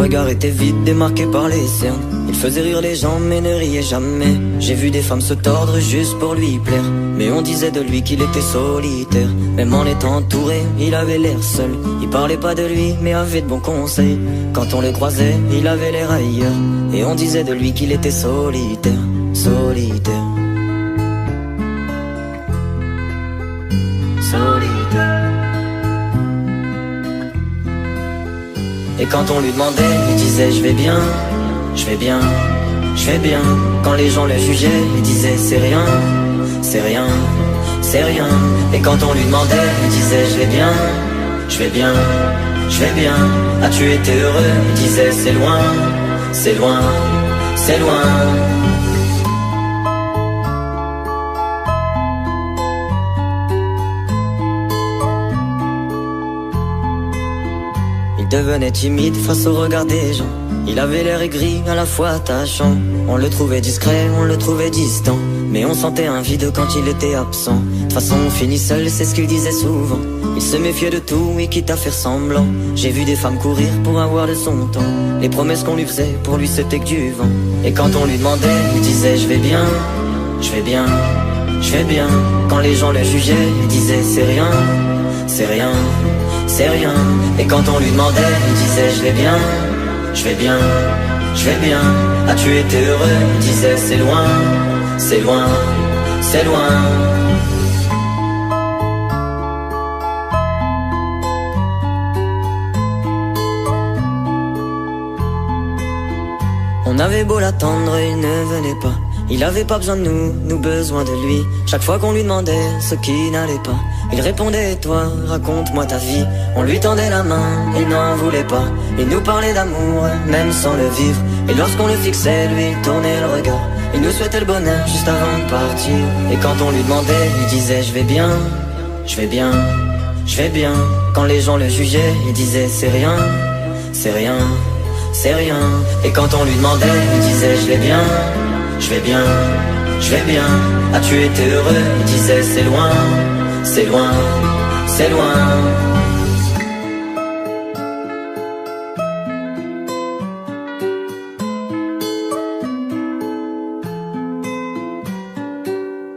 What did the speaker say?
regard était vide, démarqué par les cernes. Il faisait rire les gens mais ne riait jamais. J'ai vu des femmes se tordre juste pour lui plaire, mais on disait de lui qu'il était solitaire. Même en étant entouré, il avait l'air seul. Il parlait pas de lui mais avait de bons conseils. Quand on le croisait, il avait l'air ailleurs, et on disait de lui qu'il était solitaire, solitaire, solitaire. Et quand on lui demandait, il disait je vais bien, je vais bien, je vais bien. Quand les gens le jugeaient, il disait c'est rien, c'est rien, c'est rien. Et quand on lui demandait, il disait je vais bien, je vais bien, je vais bien. As-tu été heureux? Il disait c'est loin, c'est loin, c'est loin. Il devenait timide face au regard des gens. Il avait l'air aigri, à la fois attachant. On le trouvait discret, on le trouvait distant, mais on sentait un vide quand il était absent. De toute façon on finit seul, c'est ce qu'il disait souvent. Il se méfiait de tout et quitte à faire semblant. J'ai vu des femmes courir pour avoir de son temps. Les promesses qu'on lui faisait, pour lui c'était que du vent. Et quand on lui demandait, il disait je vais bien, je vais bien, je vais bien. Quand les gens le jugeaient, il disait c'est rien, c'est rien, c'est rien. Et quand on lui demandait, il disait je vais bien, je vais bien, je vais bien. As-tu été heureux? Il disait c'est loin, c'est loin, c'est loin. On avait beau l'attendre, il ne venait pas. Il avait pas besoin de nous, nous besoin de lui. Chaque fois qu'on lui demandait ce qui n'allait pas, il répondait toi, raconte-moi ta vie. On lui tendait la main, il n'en voulait pas. Il nous parlait d'amour, même sans le vivre. Et lorsqu'on le fixait, lui il tournait le regard. Il nous souhaitait le bonheur juste avant de partir. Et quand on lui demandait, il disait je vais bien, je vais bien, je vais bien. Quand les gens le jugeaient, il disait c'est rien, c'est rien, c'est rien. Et quand on lui demandait, il disait je vais bien, je vais bien, je vais bien. As-tu été heureux? Il disait c'est loin, c'est loin, c'est loin.